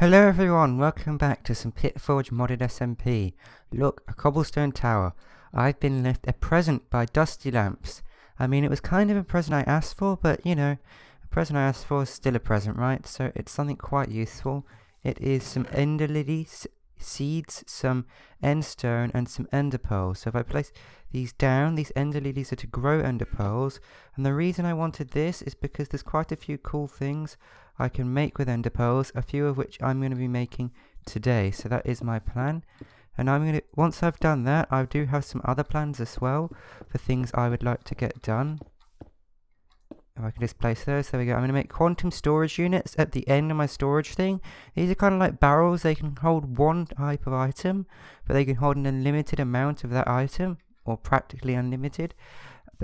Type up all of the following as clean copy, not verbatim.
Hello everyone, welcome back to some Pitforge modded SMP. Look, a cobblestone tower. I've been left a present by Dusty Lamps. I mean, it was kind of a present I asked for, but you know, a present I asked for is still a present, right? So it's something quite useful. It is some ender lily seeds, some end stone, and some ender pearls. So if I place these down, these ender lilies are to grow ender pearls. And the reason I wanted this is because there's quite a few cool things I can make with ender pearls, a few of which I'm going to be making today. So that is my plan. And once I've done that, I do have some other plans as well for things I would like to get done. If I can just place those, there we go. I'm going to make quantum storage units at the end of my storage thing. These are kind of like barrels. They can hold one type of item, but they can hold an unlimited amount of that item, or practically unlimited.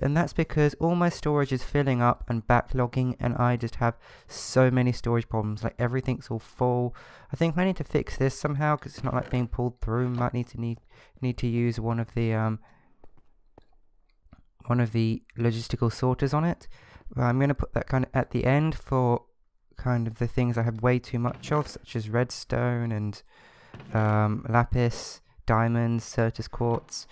And that's because all my storage is filling up and backlogging, and I just have so many storage problems. Like everything's all full. I think I need to fix this somehow because it's not like being pulled through. Might need to use one of the logistical sorters on it. I'm going to put that kind of at the end for kind of the things I have way too much of, such as redstone and lapis, diamonds, certus quartz,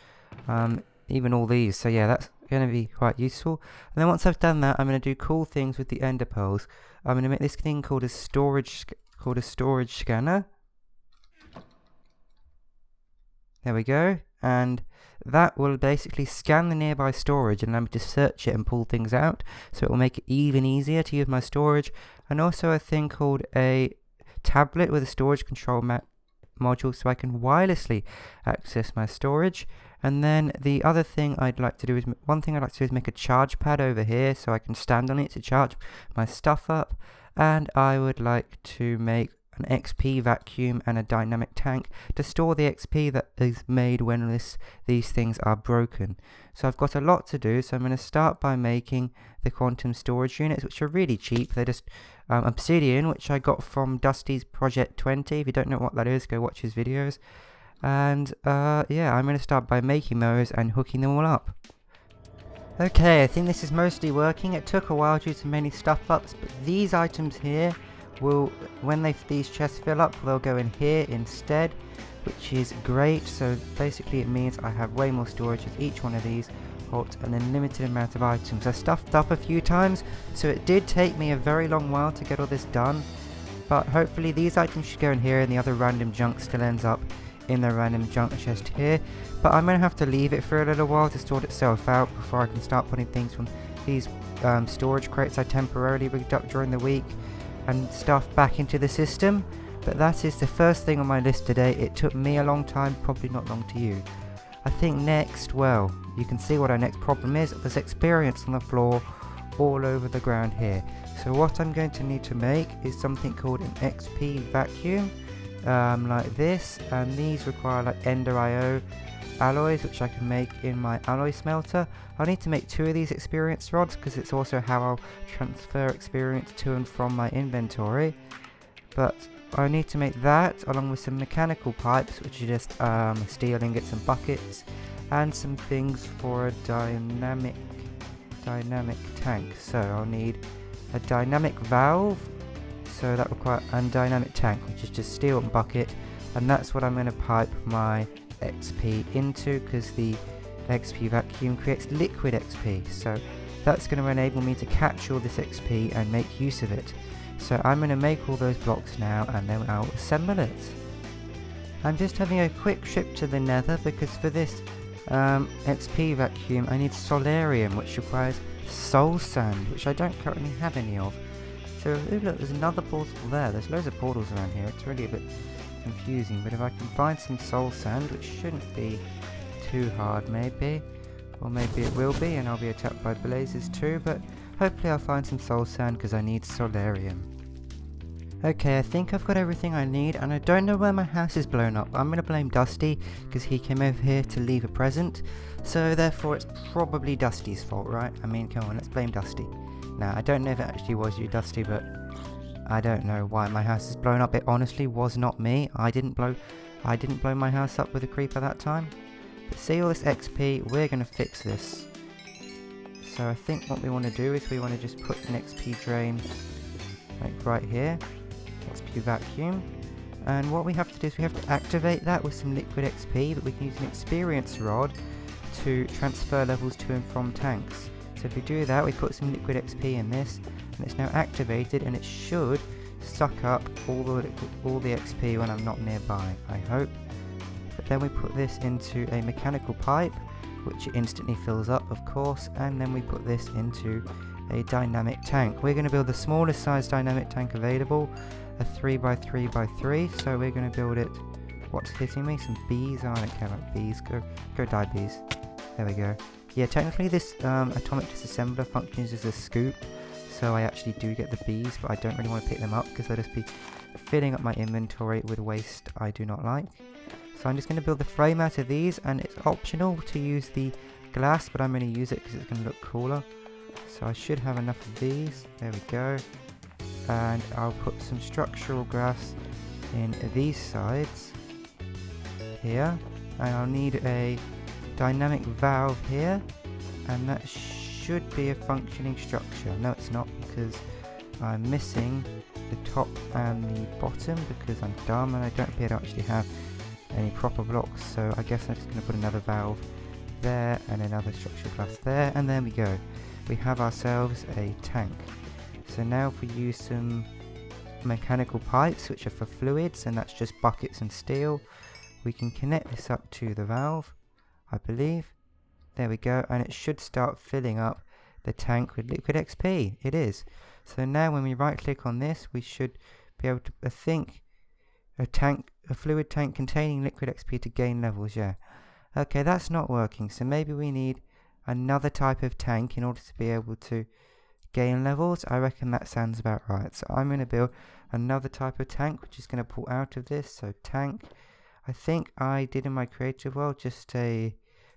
even all these. So yeah, that's going to be quite useful. And then once I've done that, I'm going to do cool things with the ender pearls. I'm going to make this thing called a storage scanner. There we go. And that will basically scan the nearby storage and allow me to search it and pull things out, so it will make it even easier to use my storage. And also a thing called a tablet with a storage control module, so I can wirelessly access my storage. And then the other thing I'd like to do is make a charge pad over here, so I can stand on it to charge my stuff up. And I would like to make an XP vacuum and a dynamic tank to store the XP that is made when these things are broken. So I've got a lot to do, so I'm going to start by making the quantum storage units, which are really cheap. They're just obsidian, which I got from Dusty's Project 20. If you don't know what that is, go watch his videos. And yeah, I'm going to start by making those and hooking them all up. Okay, I think this is mostly working. It took a while due to many stuff ups, but these items here will, when these chests fill up, they'll go in here instead, which is great. So basically it means I have way more storage, as each one of these holds an unlimited amount of items. I stuffed up a few times, so it did take me a very long while to get all this done, but hopefully these items should go in here and the other random junk still ends up in the random junk chest here. But I'm going to have to leave it for a little while to sort itself out before I can start putting things from these storage crates I temporarily rigged up during the week and stuff back into the system. But that is the first thing on my list today. It took me a long time, probably not long to you. I think next, well, you can see what our next problem is. There's experience on the floor all over the ground here. So what I'm going to need to make is something called an XP vacuum, like this, and these require like ender IO alloys, which I can make in my alloy smelter. I need to make 2 of these experience rods because it's also how I'll transfer experience to and from my inventory. But I need to make that along with some mechanical pipes, which are just steel ingots and buckets, and some things for a dynamic tank. So I'll need a dynamic valve, so that requires a dynamic tank, which is just steel and bucket, and that's what I'm going to pipe my XP into, because the XP vacuum creates liquid XP, so that's going to enable me to catch all this XP and make use of it. So I'm going to make all those blocks now and then I'll assemble it. I'm just having a quick trip to the nether because for this XP vacuum I need solarium, which requires soul sand, which I don't currently have any of. So ooh, look, there's another portal there. There's loads of portals around here. It's really a bit confusing, but if I can find some soul sand, which shouldn't be too hard maybe, or maybe it will be and I'll be attacked by blazes too, but hopefully I'll find some soul sand because I need solarium. Okay, I think I've got everything I need, and I don't know where my house is blown up. I'm going to blame Dusty because he came over here to leave a present, so therefore it's probably Dusty's fault, right? I mean, come on, let's blame Dusty. Now, I don't know if it actually was you, Dusty, but I don't know why my house is blown up. It honestly was not me. I didn't blow my house up with a creeper that time. But see all this XP, we're going to fix this. So I think what we want to do is we want to just put an XP drain like right here. XP vacuum. And what we have to do is we have to activate that with some liquid XP, but we can use an experience rod to transfer levels to and from tanks. So if we do that, we put some liquid XP in this, and it's now activated, and it should suck up all the XP when I'm not nearby, I hope. But then we put this into a mechanical pipe, which instantly fills up, of course, and then we put this into a dynamic tank. We're going to build the smallest size dynamic tank available, a 3x3x3, so we're going to build it. What's hitting me? Some bees? Oh, I don't care about bees. Go die, bees. There we go. Yeah, technically this atomic disassembler functions as a scoop, so I actually do get the bees, but I don't really want to pick them up because they'll just be filling up my inventory with waste I do not like. So I'm just going to build the frame out of these, and it's optional to use the glass, but I'm going to use it because it's going to look cooler. So I should have enough of these. There we go. And I'll put some structural glass in these sides here, and I'll need a dynamic valve here, and that should be a functioning structure. No, it's not, because I'm missing the top and the bottom because I'm dumb and I don't appear to actually have any proper blocks. So I guess I'm just going to put another valve there and another structural glass there, and there we go. We have ourselves a tank. So now if we use some mechanical pipes, which are for fluids, and that's just buckets and steel, we can connect this up to the valve, I believe. There we go, and it should start filling up the tank with liquid XP. It is. So now when we right click on this, we should be able to, I think, a fluid tank containing liquid XP to gain levels, yeah. Okay, that's not working, so maybe we need another type of tank in order to be able to gain levels. I reckon that sounds about right. So I'm going to build another type of tank, which is going to pull out of this. So tank, I think I did in my creative world just a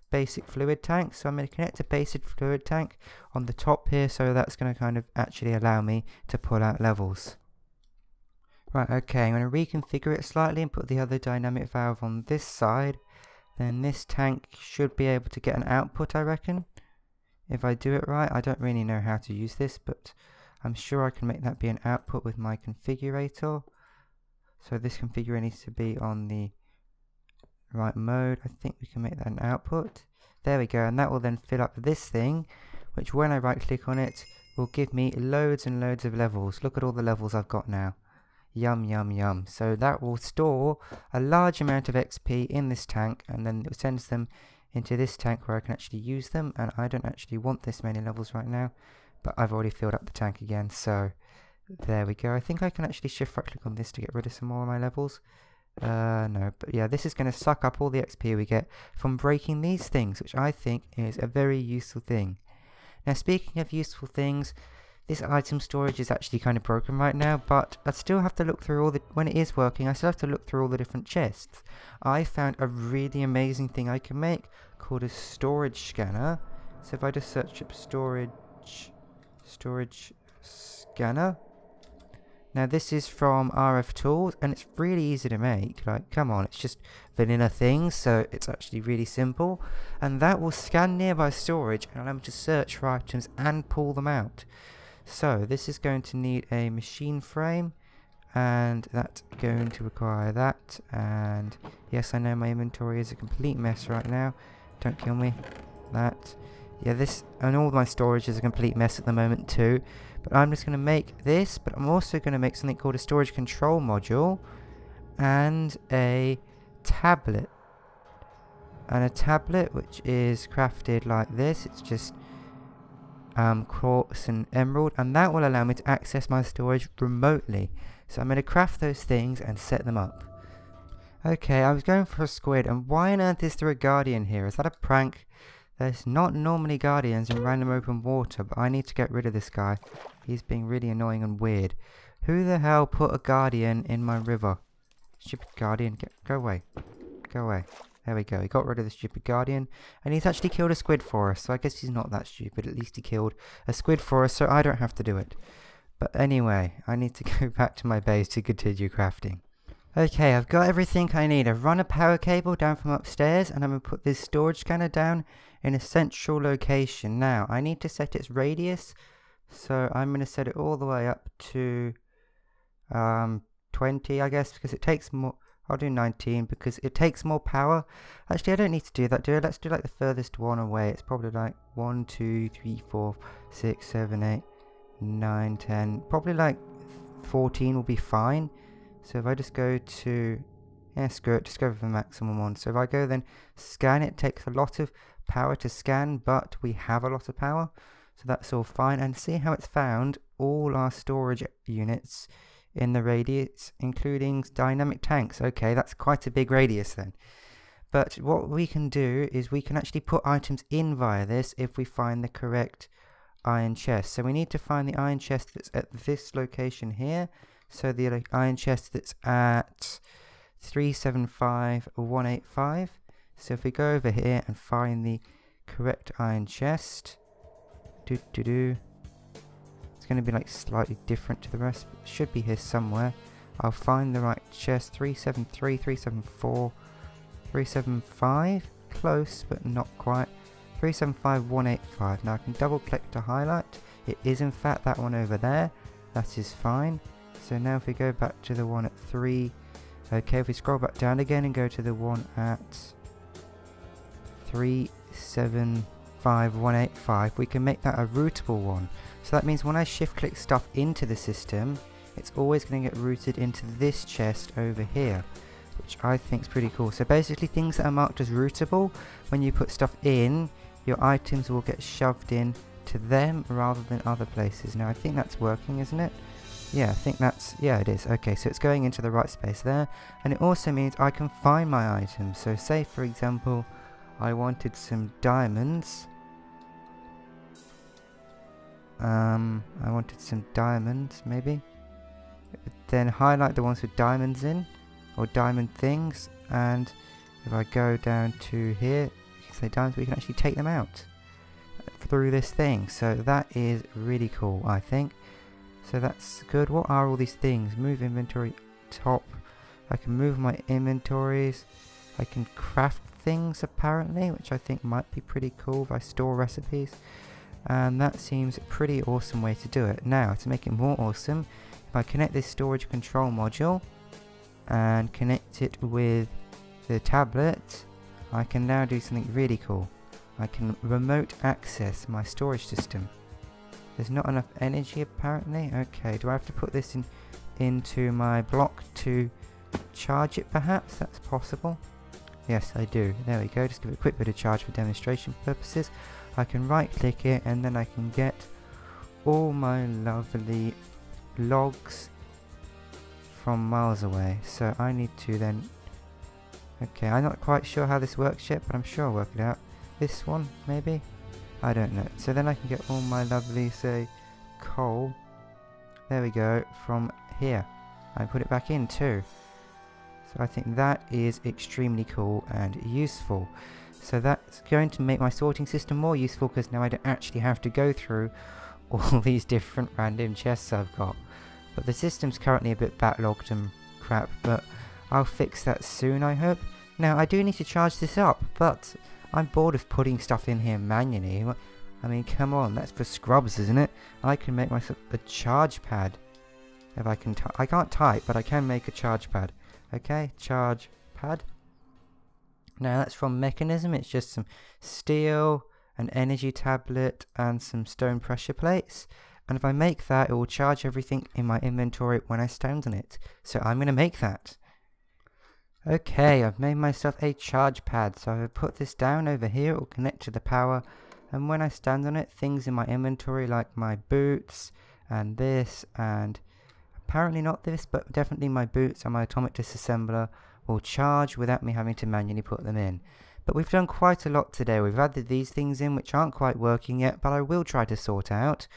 basic fluid tank. So I'm going to connect a basic fluid tank on the top here, so that's going to kind of actually allow me to pull out levels. Right, okay, I'm going to reconfigure it slightly and put the other dynamic valve on this side. Then this tank should be able to get an output, I reckon. If I do it right. I don't really know how to use this, but I'm sure I can make that be an output with my configurator. So this configurator needs to be on the right mode. I think we can make that an output. There we go, and that will then fill up this thing, which when I right click on it will give me loads and loads of levels. Look at all the levels I've got now. Yum yum yum. So that will store a large amount of XP in this tank, and then it sends them into this tank where I can actually use them, and I don't actually want this many levels right now, but I've already filled up the tank again, so there we go. I think I can actually shift right click on this to get rid of some more of my levels. No, but yeah, this is going to suck up all the XP we get from breaking these things, which I think is a very useful thing. Now speaking of useful things, this item storage is actually kind of broken right now, but I still have to look through all the, when it is working, I still have to look through all the different chests. I found a really amazing thing I can make called a storage scanner. So if I just search up storage scanner. Now this is from RF Tools, and it's really easy to make. Like, come on, it's just vanilla things, so it's actually really simple. And that will scan nearby storage and allow me to search for items and pull them out. So this is going to need a machine frame, and that's going to require that. And yes, I know my inventory is a complete mess right now. Don't kill me. That. Yeah, this and all my storage is a complete mess at the moment too. But I'm just going to make this, but I'm also going to make something called a storage control module and a tablet. And a tablet which is crafted like this. It's just quartz and emerald, and that will allow me to access my storage remotely. So I'm going to craft those things and set them up. Okay, I was going for a squid, and why on earth is there a guardian here? Is that a prank? There's not normally guardians in random open water, but I need to get rid of this guy. He's being really annoying and weird. Who the hell put a guardian in my river? Stupid guardian, go away. Go away. There we go, he got rid of the stupid guardian, and he's actually killed a squid for us, so I guess he's not that stupid. At least he killed a squid for us, so I don't have to do it. But anyway, I need to go back to my base to continue crafting. Okay, I've got everything I need. I've run a power cable down from upstairs, and I'm going to put this storage scanner down in a central location. Now, I need to set its radius, so I'm going to set it all the way up to 20, I guess, because it takes more. I'll do 19 because it takes more power. Actually, I don't need to do that, do I? Let's do like the furthest one away. It's probably like 1, 2, 3, 4, 6, 7, 8, 9, 10. Probably like 14 will be fine. So if I just go to, yeah, screw it, just go for the maximum one. So if I go then scan, it takes a lot of power to scan, but we have a lot of power. So that's all fine. And see how it's found all our storage units in the radius, including dynamic tanks. Okay, that's quite a big radius then. But what we can do is we can actually put items in via this if we find the correct iron chest. So we need to find the iron chest that's at this location here. So the iron chest that's at 375185. So if we go over here and find the correct iron chest, it's going to be like slightly different to the rest. It should be here somewhere. I'll find the right chest. 373, 374, 375. Close, but not quite. 375185. Now I can double click to highlight. It is in fact that one over there. That is fine. So now if we go back to the one at 3. Okay, if we scroll back down again and go to the one at 375185, we can make that a routable one. So that means when I shift click stuff into the system, it's always going to get routed into this chest over here, which I think is pretty cool. So basically things that are marked as routable, when you put stuff in, your items will get shoved in to them rather than other places. Now I think that's working, isn't it? Yeah, I think that's, yeah, it is. Okay, so it's going into the right space there. And it also means I can find my items. So say for example, I wanted some diamonds. I wanted some diamonds, maybe. Then highlight the ones with diamonds in, or diamond things. And if I go down to here, say diamonds, we can actually take them out through this thing. So that is really cool, I think. So that's good. What are all these things? Move inventory top. I can move my inventories. I can craft things apparently, which I think might be pretty cool if I store recipes. And that seems a pretty awesome way to do it. Now, to make it more awesome, if I connect this storage control module and connect it with the tablet, I can now do something really cool. I can remote access my storage system. There's not enough energy apparently. Okay, do I have to put this into my block to charge it perhaps? That's possible. Yes, I do. There we go. Just give it a quick bit of charge for demonstration purposes. I can right click it and then I can get all my lovely logs from miles away. So I need to then... Okay, I'm not quite sure how this works yet, but I'm sure I'll work it out. This one, maybe? I don't know. So then I can get all my lovely, say, coal. There we go, from here. I put it back in too. So I think that is extremely cool and useful. So that's going to make my sorting system more useful because now I don't actually have to go through all these different random chests I've got. But the system's currently a bit backlogged and crap, but I'll fix that soon, I hope. Now I do need to charge this up, but I'm bored of putting stuff in here manually. I mean, come on, that's for scrubs, isn't it? I can make myself a charge pad. If I can I can't type, but I can make a charge pad. Okay, charge pad. Now that's from Mechanism. It's just some steel, an energy tablet, and some stone pressure plates. And if I make that, it will charge everything in my inventory when I stand on it. So I'm going to make that. Okay, I've made myself a charge pad, so I've put this down over here. It will connect to the power, and when I stand on it, things in my inventory like my boots and this, and apparently not this, but definitely my boots and my atomic disassembler will charge without me having to manually put them in. But we've done quite a lot today. We've added these things in which aren't quite working yet, but I will try to sort out.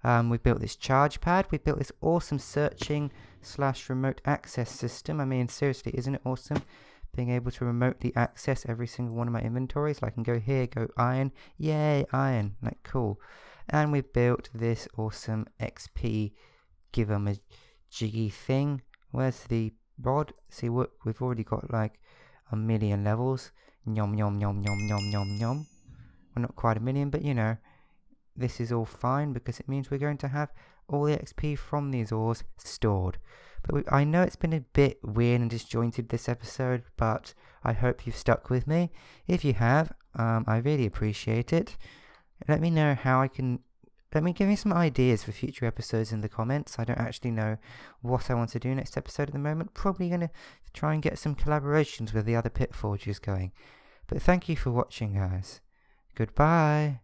We've built this charge pad. We've built this awesome searching / remote access system. I mean, seriously, isn't it awesome being able to remotely access every single one of my inventories? Like I can go here, go iron, yay, iron, like cool. And we've built this awesome XP give them a jiggy thing. Where's the rod? See, what we've already got like 1,000,000 levels. Yum yum yum yum yum yum yum. Well, not quite 1,000,000, but you know, this is all fine because it means we're going to have all the XP from these ores stored. But I know it's been a bit weird and disjointed this episode, but I hope you've stuck with me. If you have, I really appreciate it. Let me know how I can... give me some ideas for future episodes in the comments. I don't actually know what I want to do next episode at the moment. Probably going to try and get some collaborations with the other Pitforgers going. But thank you for watching, guys. Goodbye.